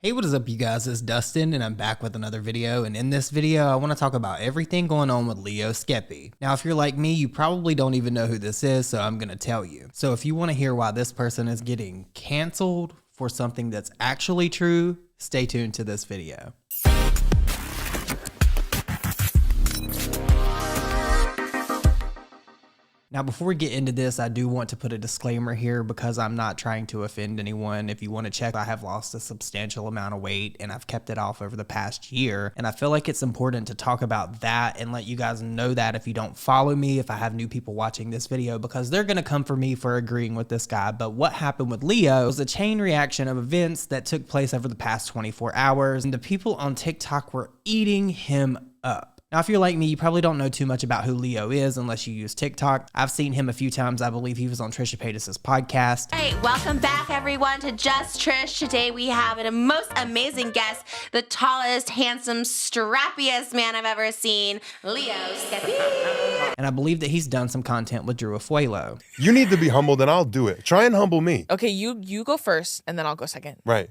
Hey, what is up, you guys? It's Dustin, and I'm back with another video. And in this video, I want to talk about everything going on with Leo Skepi. Now, if you're like me, you probably don't even know who this is, so I'm going to tell you. So if you want to hear why this person is getting canceled for something that's actually true, stay tuned to this video. Now, before we get into this, I do want to put a disclaimer here because I'm not trying to offend anyone. If you want to check, I have lost a substantial amount of weight and I've kept it off over the past year. And I feel like it's important to talk about that and let you guys know that if you don't follow me, if I have new people watching this video, because they're going to come for me for agreeing with this guy. But what happened with Leo was a chain reaction of events that took place over the past 24 hours. And the people on TikTok were eating him up. Now, if you're like me, you probably don't know too much about who Leo is unless you use TikTok. I've seen him a few times. I believe he was on Trisha Paytas' podcast. Hey, welcome back, everyone, to Just Trish. Today we have a most amazing guest, the tallest, handsome, strappiest man I've ever seen, Leo Skepi. And I believe that he's done some content with Drew Afuelo. You need to be humbled, and I'll do it. Try and humble me. Okay, you go first, and then I'll go second. Right.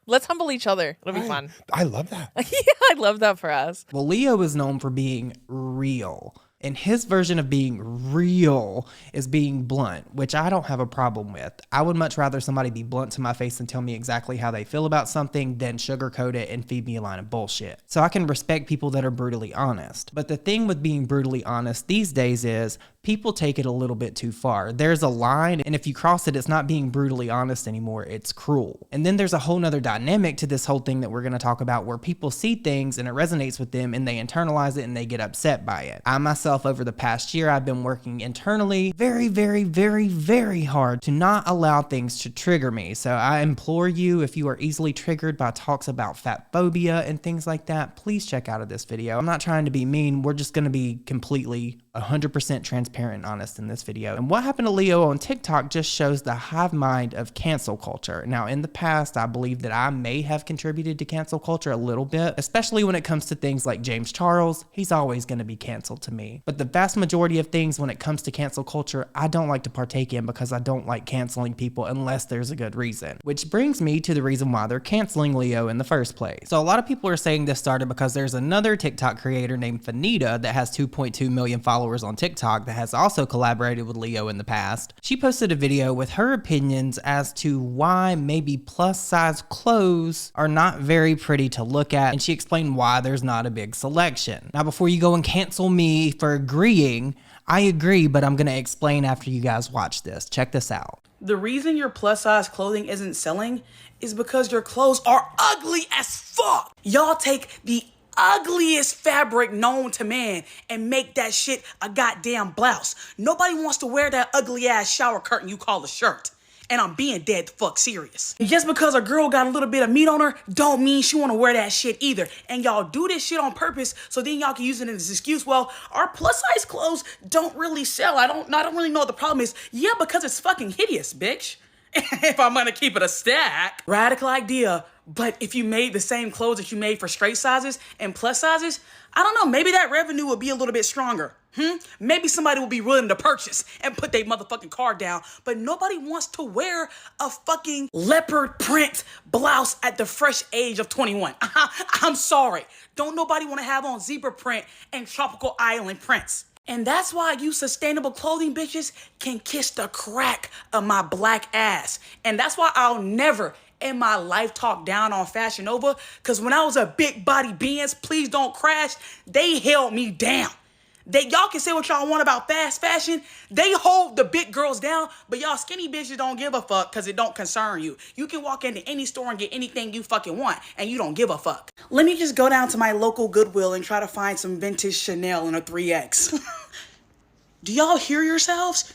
Let's humble each other. It'll be fun. I love that. Yeah, I love that for us. Well, Leo is known for being real. And his version of being real is being blunt, which I don't have a problem with. I would much rather somebody be blunt to my face and tell me exactly how they feel about something than sugarcoat it and feed me a line of bullshit. So I can respect people that are brutally honest. But the thing with being brutally honest these days is people take it a little bit too far. There's a line, and if you cross it, it's not being brutally honest anymore, it's cruel. And then there's a whole nother dynamic to this whole thing that we're gonna talk about where people see things and it resonates with them and they internalize it and they get upset by it. I myself, over the past year, I've been working internally very hard to not allow things to trigger me. So I implore you, if you are easily triggered by talks about fat phobia and things like that, please check out of this video. I'm not trying to be mean. We're just gonna be completely 100% transparent and honest in this video. And what happened to Leo on TikTok just shows the hive mind of cancel culture. Now, in the past, I believe that I may have contributed to cancel culture a little bit, especially when it comes to things like James Charles. He's always going to be canceled to me. But the vast majority of things when it comes to cancel culture, I don't like to partake in because I don't like canceling people unless there's a good reason. Which brings me to the reason why they're canceling Leo in the first place. So a lot of people are saying this started because there's another TikTok creator named Fanita that has 2.2 million followers on TikTok that has also collaborated with Leo in the past. She posted a video with her opinions as to why maybe plus size clothes are not very pretty to look at, and she explained why there's not a big selection. Now, before you go and cancel me for agreeing, I agree, but I'm gonna explain after you guys watch this. Check this out. The reason your plus size clothing isn't selling is because your clothes are ugly as fuck. Y'all take the ugliest fabric known to man and make that shit a goddamn blouse. Nobody wants to wear that ugly ass shower curtain you call a shirt. And I'm being dead the fuck serious. And just because a girl got a little bit of meat on her don't mean she want to wear that shit either. And y'all do this shit on purpose so then y'all can use it as an excuse. Well, our plus size clothes don't really sell. I don't really know what the problem is. Yeah, because it's fucking hideous, bitch. If I'm gonna keep it a stack. Radical idea, but if you made the same clothes that you made for straight sizes and plus sizes, I don't know, maybe that revenue would be a little bit stronger. Maybe somebody will be willing to purchase and put their motherfucking card down, but nobody wants to wear a fucking leopard print blouse at the fresh age of 21. I'm sorry. Don't nobody want to have on zebra print and tropical island prints. And that's why you sustainable clothing bitches can kiss the crack of my black ass. And that's why I'll never in my life talk down on Fashion Nova, because when I was a big body Benz, please don't crash, they held me down. Y'all can say what y'all want about fast fashion. They hold the big girls down, but y'all skinny bitches don't give a fuck because it don't concern you. You can walk into any store and get anything you fucking want, and you don't give a fuck. Let me just go down to my local Goodwill and try to find some vintage Chanel in a 3X. Do y'all hear yourselves?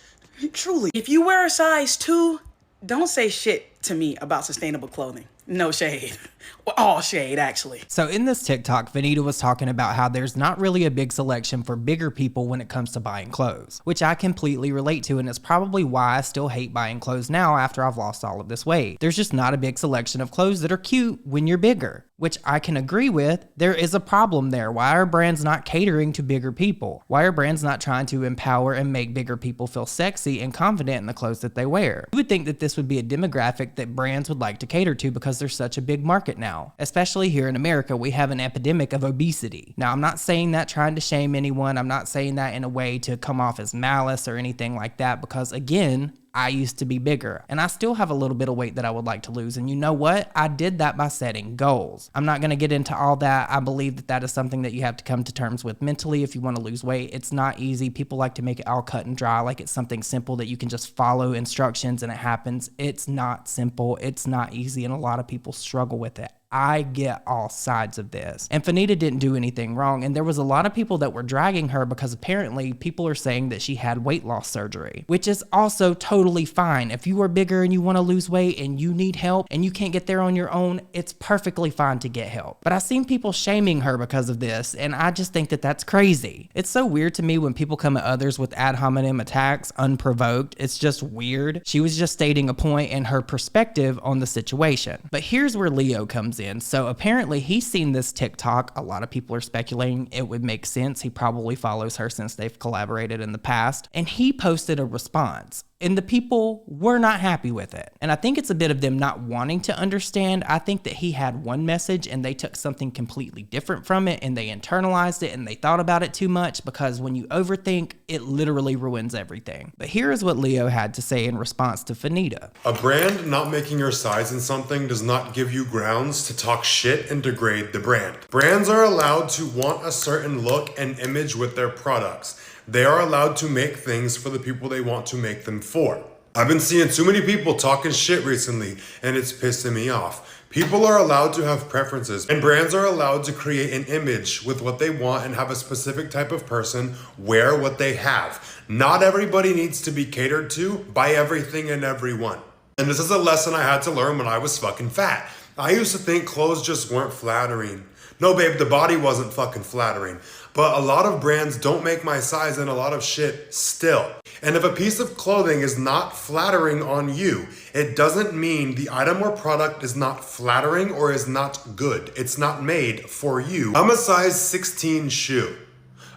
Truly. If you wear a size 2, don't say shit to me about sustainable clothing. No shade. Well, all shade, actually. So in this TikTok, Vanita was talking about how there's not really a big selection for bigger people when it comes to buying clothes, which I completely relate to, and it's probably why I still hate buying clothes now after I've lost all of this weight. There's just not a big selection of clothes that are cute when you're bigger, which I can agree with. There is a problem there. Why are brands not catering to bigger people? Why are brands not trying to empower and make bigger people feel sexy and confident in the clothes that they wear? You would think that this would be a demographic that brands would like to cater to because there's such a big market now. Especially here in America, we have an epidemic of obesity. Now, I'm not saying that trying to shame anyone. I'm not saying that in a way to come off as malice or anything like that, because again, I used to be bigger and I still have a little bit of weight that I would like to lose. And you know what? I did that by setting goals. I'm not going to get into all that. I believe that that is something that you have to come to terms with mentally if you want to lose weight. It's not easy. People like to make it all cut and dry, like it's something simple that you can just follow instructions and it happens. It's not simple. It's not easy. And a lot of people struggle with it. I get all sides of this. And Fanita didn't do anything wrong. And there was a lot of people that were dragging her because apparently people are saying that she had weight loss surgery, which is also totally fine. If you are bigger and you want to lose weight and you need help and you can't get there on your own, it's perfectly fine to get help. But I've seen people shaming her because of this, and I just think that that's crazy. It's so weird to me when people come at others with ad hominem attacks unprovoked. It's just weird. She was just stating a point and her perspective on the situation. But here's where Leo comes in. So apparently he's seen this TikTok. A lot of people are speculating it would make sense. He probably follows her since they've collaborated in the past. And he posted a response. And the people were not happy with it. And I think it's a bit of them not wanting to understand. I think that he had one message and they took something completely different from it and they internalized it and they thought about it too much, because when you overthink, it literally ruins everything. But here is what Leo had to say in response to Fanita. A brand not making your size in something does not give you grounds to talk shit and degrade the brand. Brands are allowed to want a certain look and image with their products. They are allowed to make things for the people they want to make them for. I've been seeing too many people talking shit recently, and it's pissing me off. People are allowed to have preferences, and brands are allowed to create an image with what they want and have a specific type of person wear what they have. Not everybody needs to be catered to by everything and everyone. And this is a lesson I had to learn when I was fucking fat. I used to think clothes just weren't flattering. No, babe, the body wasn't fucking flattering. But a lot of brands don't make my size in a lot of shit still. And if a piece of clothing is not flattering on you, it doesn't mean the item or product is not flattering or is not good. It's not made for you. I'm a size 16 shoe.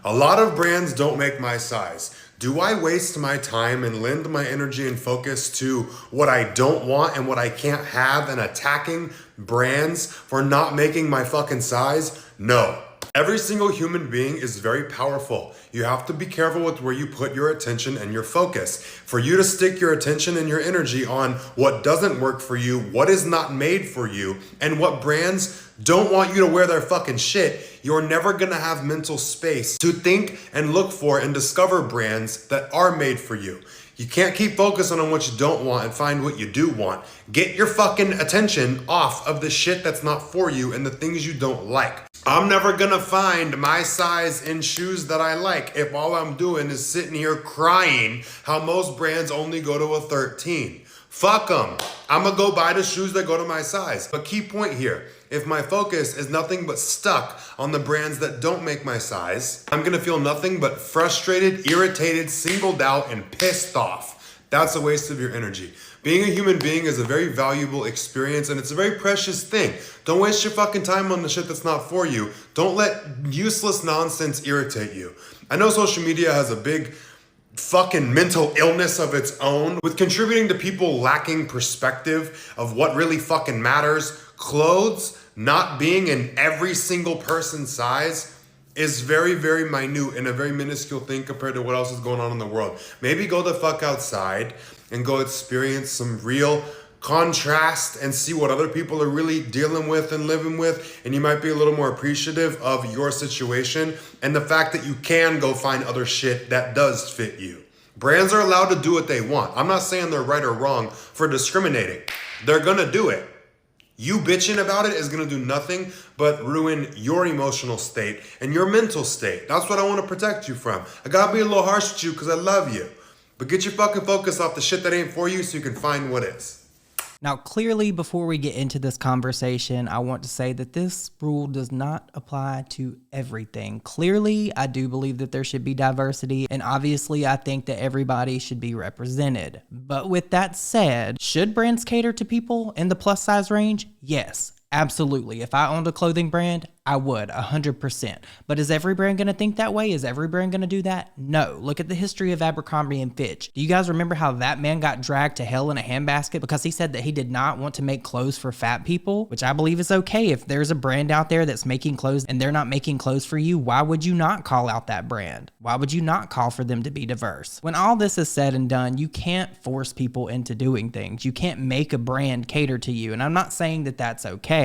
A lot of brands don't make my size. Do I waste my time and lend my energy and focus to what I don't want and what I can't have and attacking brands for not making my fucking size? No. Every single human being is very powerful. You have to be careful with where you put your attention and your focus. For you to stick your attention and your energy on what doesn't work for you, what is not made for you, and what brands don't want you to wear their fucking shit, you're never gonna have mental space to think and look for and discover brands that are made for you. You can't keep focusing on what you don't want and find what you do want. Get your fucking attention off of the shit that's not for you and the things you don't like. I'm never gonna find my size in shoes that I like if all I'm doing is sitting here crying how most brands only go to a 13. Fuck them. I'm gonna go buy the shoes that go to my size. But key point here, if my focus is nothing but stuck on the brands that don't make my size, I'm gonna feel nothing but frustrated, irritated, singled out, and pissed off. That's a waste of your energy. Being a human being is a very valuable experience and it's a very precious thing. Don't waste your fucking time on the shit that's not for you. Don't let useless nonsense irritate you. I know social media has a big fucking mental illness of its own with contributing to people lacking perspective of what really fucking matters. Clothes not being in every single person's size is very, very minute and a very minuscule thing compared to what else is going on in the world. Maybe go the fuck outside and go experience some real contrast and see what other people are really dealing with and living with, and you might be a little more appreciative of your situation and the fact that you can go find other shit that does fit you. Brands are allowed to do what they want. I'm not saying they're right or wrong for discriminating. They're gonna do it. You bitching about it is gonna do nothing but ruin your emotional state and your mental state. That's what I wanna protect you from. I gotta be a little harsh with you because I love you. But get your fucking focus off the shit that ain't for you so you can find what is. Now, clearly, before we get into this conversation, I want to say that this rule does not apply to everything. Clearly, I do believe that there should be diversity, and obviously, I think that everybody should be represented. But with that said, should brands cater to people in the plus size range? Yes. Absolutely. If I owned a clothing brand, I would, 100%. But is every brand going to think that way? Is every brand going to do that? No. Look at the history of Abercrombie & Fitch. Do you guys remember how that man got dragged to hell in a handbasket because he said that he did not want to make clothes for fat people? Which I believe is okay. If there's a brand out there that's making clothes and they're not making clothes for you, why would you not call out that brand? Why would you not call for them to be diverse? When all this is said and done, you can't force people into doing things. You can't make a brand cater to you. And I'm not saying that that's okay.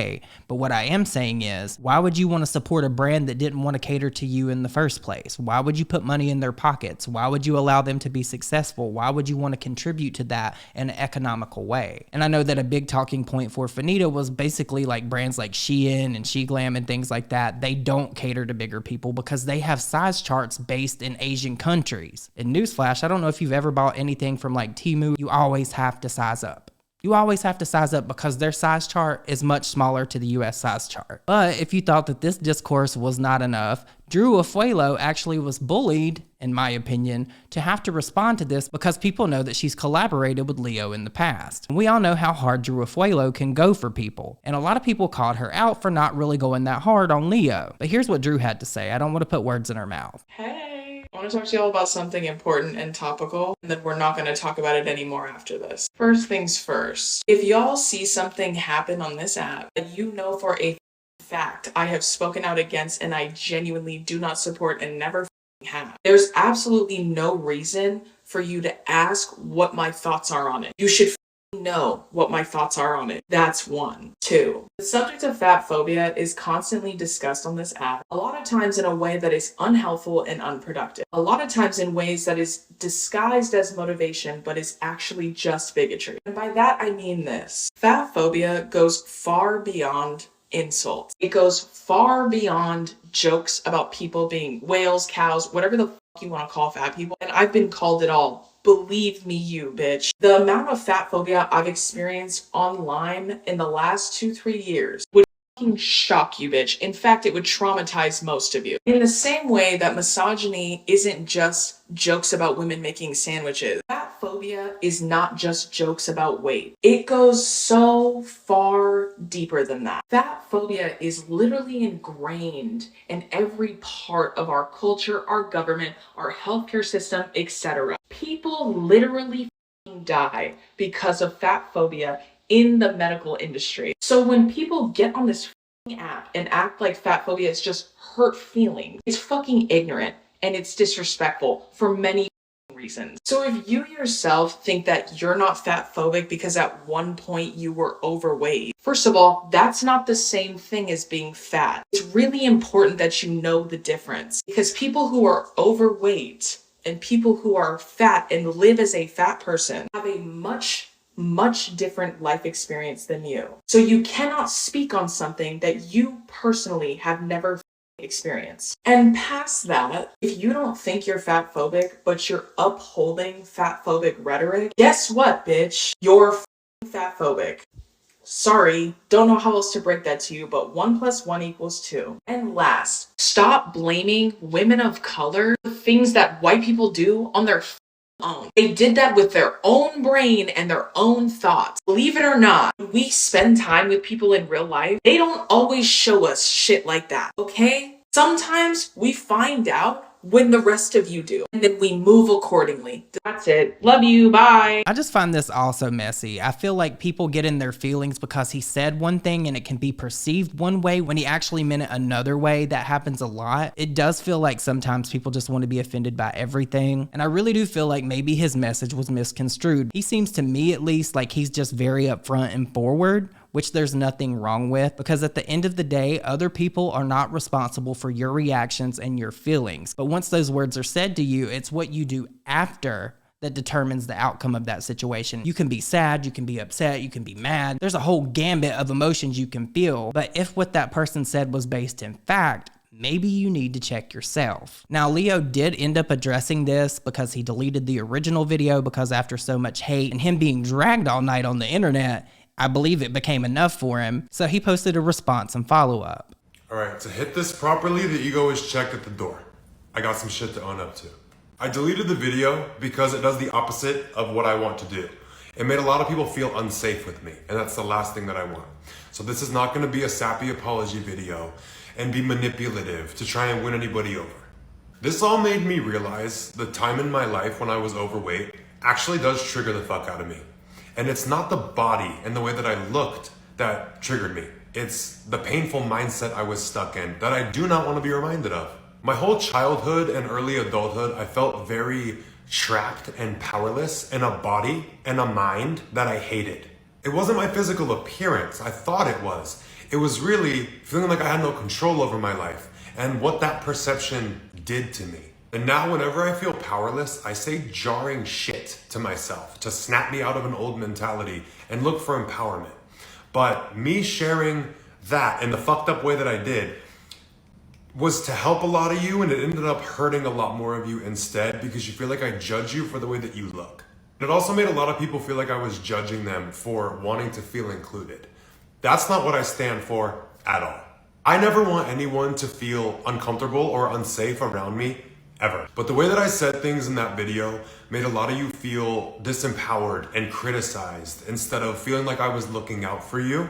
But what I am saying is, why would you want to support a brand that didn't want to cater to you in the first place? Why would you put money in their pockets? Why would you allow them to be successful? Why would you want to contribute to that in an economical way? And I know that a big talking point for Fanita was basically like brands like Shein and SheGlam and things like that. They don't cater to bigger people because they have size charts based in Asian countries. And newsflash, I don't know if you've ever bought anything from like Temu, you always have to size up. You always have to size up because their size chart is much smaller to the US size chart. But if you thought that this discourse was not enough, Drew Afuelo actually was bullied, in my opinion, to have to respond to this because people know that she's collaborated with Leo in the past. And we all know how hard Drew Afuelo can go for people. And a lot of people called her out for not really going that hard on Leo. But here's what Drew had to say. I don't want to put words in her mouth. Hey, I want to talk to y'all about something important and topical, and then we're not going to talk about it anymore after this. First things first, if y'all see something happen on this app that you know for a fact I have spoken out against and I genuinely do not support and never have, there's absolutely no reason for you to ask what my thoughts are on it. You should know what my thoughts are on it. That's one. Two, the subject of fat phobia is constantly discussed on this app, a lot of times in a way that is unhelpful and unproductive. A lot of times in ways that is disguised as motivation, but is actually just bigotry. And by that, I mean this. Fat phobia goes far beyond insults. It goes far beyond jokes about people being whales, cows, whatever the fuck you want to call fat people. And I've been called it all. Believe me, you bitch. The amount of fat phobia I've experienced online in the last 2-3 years would fucking shock you, bitch. In fact, it would traumatize most of you. In the same way that misogyny isn't just jokes about women making sandwiches, fat phobia is not just jokes about weight. It goes so far deeper than that. Fat phobia is literally ingrained in every part of our culture, our government, our healthcare system, etc. People literally die because of fat phobia in the medical industry. So when people get on this app and act like fat phobia is just hurt feelings, it's fucking ignorant and it's disrespectful for many reasons. So if you yourself think that you're not fat phobic because at one point you were overweight, first of all, that's not the same thing as being fat. It's really important that you know the difference, because people who are overweight and people who are fat and live as a fat person have a much different life experience than you. So you cannot speak on something that you personally have never experienced. And past that, if you don't think you're fat phobic, but you're upholding fat phobic rhetoric, guess what, bitch? You're fat phobic. Sorry, don't know how else to break that to you, but 1 + 1 = 2. And last, stop blaming women of color for things that white people do on their own. They did that with their own brain and their own thoughts. Believe it or not, when we spend time with people in real life, they don't always show us shit like that, okay? Sometimes we find out when the rest of you do, and then we move accordingly. That's it. Love you. Bye. I just find this also messy. I feel like people get in their feelings because he said one thing and it can be perceived one way when he actually meant it another way. That happens a lot. It does feel like sometimes people just want to be offended by everything. And I really do feel like maybe his message was misconstrued. He seems to me at least like he's just very upfront and forward, which there's nothing wrong with, because at the end of the day, other people are not responsible for your reactions and your feelings. But once those words are said to you, it's what you do after that determines the outcome of that situation. You can be sad, you can be upset, you can be mad. There's a whole gambit of emotions you can feel. But if what that person said was based in fact, maybe you need to check yourself. Now, Leo did end up addressing this because he deleted the original video because after so much hate and him being dragged all night on the internet, I believe it became enough for him, so he posted a response and follow-up. Alright, to hit this properly, the ego is checked at the door. I got some shit to own up to. I deleted the video because it does the opposite of what I want to do. It made a lot of people feel unsafe with me, and that's the last thing that I want. So this is not going to be a sappy apology video and be manipulative to try and win anybody over. This all made me realize the time in my life when I was overweight actually does trigger the fuck out of me. And it's not the body and the way that I looked that triggered me. It's the painful mindset I was stuck in that I do not want to be reminded of. My whole childhood and early adulthood, I felt very trapped and powerless in a body and a mind that I hated. It wasn't my physical appearance. I thought it was. It was really feeling like I had no control over my life and what that perception did to me. And now whenever I feel powerless, I say jarring shit to myself to snap me out of an old mentality and look for empowerment. But me sharing that in the fucked up way that I did was to help a lot of you, and it ended up hurting a lot more of you instead because you feel like I judge you for the way that you look. It also made a lot of people feel like I was judging them for wanting to feel included. That's not what I stand for at all. I never want anyone to feel uncomfortable or unsafe around me, ever. But the way that I said things in that video made a lot of you feel disempowered and criticized instead of feeling like I was looking out for you.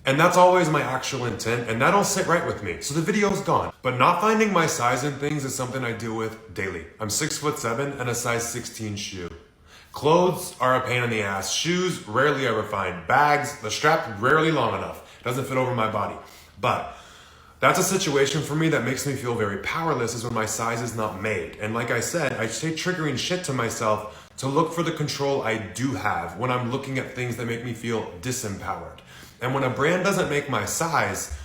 And that's always my actual intent, and that don't sit right with me. So the video's gone. But not finding my size in things is something I deal with daily. I'm 6'7" and a size 16 shoe. Clothes are a pain in the ass. Shoes, rarely ever find. Bags, the strap rarely long enough. It doesn't fit over my body. But that's a situation for me that makes me feel very powerless, is when my size is not made. And like I said, I say triggering shit to myself to look for the control I do have when I'm looking at things that make me feel disempowered. And when a brand doesn't make my size,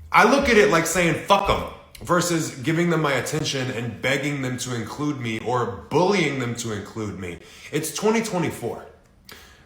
I look at it like saying, fuck them, versus giving them my attention and begging them to include me or bullying them to include me. It's 2024.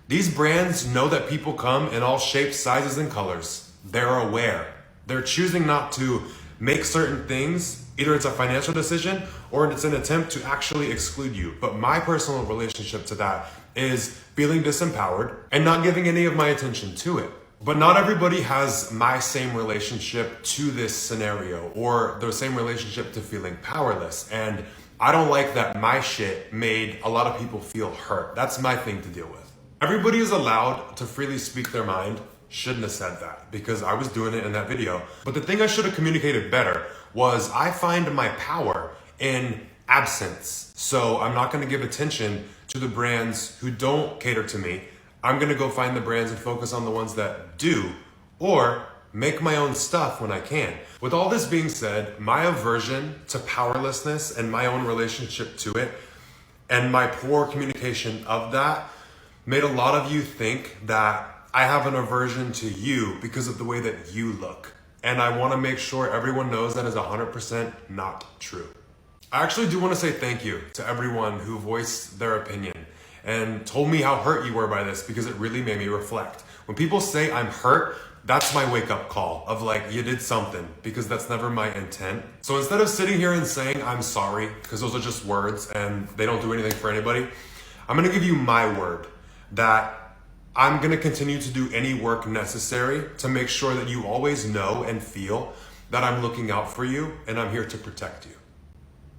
These brands know that people come in all shapes, sizes, and colors. They're aware. They're choosing not to make certain things. Either it's a financial decision or it's an attempt to actually exclude you. But my personal relationship to that is feeling disempowered and not giving any of my attention to it. But not everybody has my same relationship to this scenario or the same relationship to feeling powerless. And I don't like that my shit made a lot of people feel hurt. That's my thing to deal with. Everybody is allowed to freely speak their mind. Shouldn't have said that because I was doing it in that video. But the thing I should have communicated better was I find my power in absence. So I'm not going to give attention to the brands who don't cater to me. I'm going to go find the brands and focus on the ones that do, or make my own stuff when I can. With all this being said, my aversion to powerlessness and my own relationship to it and my poor communication of that made a lot of you think that I have an aversion to you because of the way that you look. And I want to make sure everyone knows that is 100% not true. I actually do want to say thank you to everyone who voiced their opinion and told me how hurt you were by this, because it really made me reflect. When people say I'm hurt, that's my wake-up call of like, you did something, because that's never my intent. So instead of sitting here and saying I'm sorry, because those are just words and they don't do anything for anybody, I'm gonna give you my word that I'm gonna continue to do any work necessary to make sure that you always know and feel that I'm looking out for you and I'm here to protect you.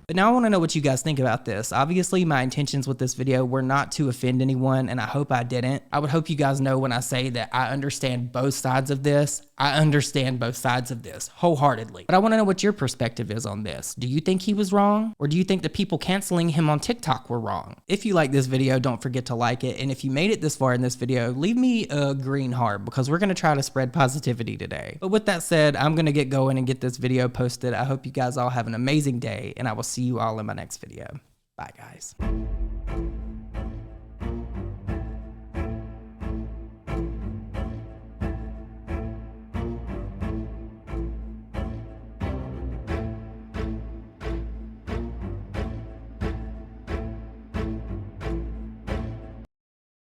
But now I want to know what you guys think about this. Obviously, my intentions with this video were not to offend anyone, and I hope I didn't. I would hope you guys know when I say that I understand both sides of this. I understand both sides of this wholeheartedly. But I want to know what your perspective is on this. Do you think he was wrong? Or do you think the people canceling him on TikTok were wrong? If you like this video, don't forget to like it. And if you made it this far in this video, leave me a green heart, because we're going to try to spread positivity today. But with that said, I'm going to get going and get this video posted. I hope you guys all have an amazing day, and I will see you all in my next video. Bye, guys.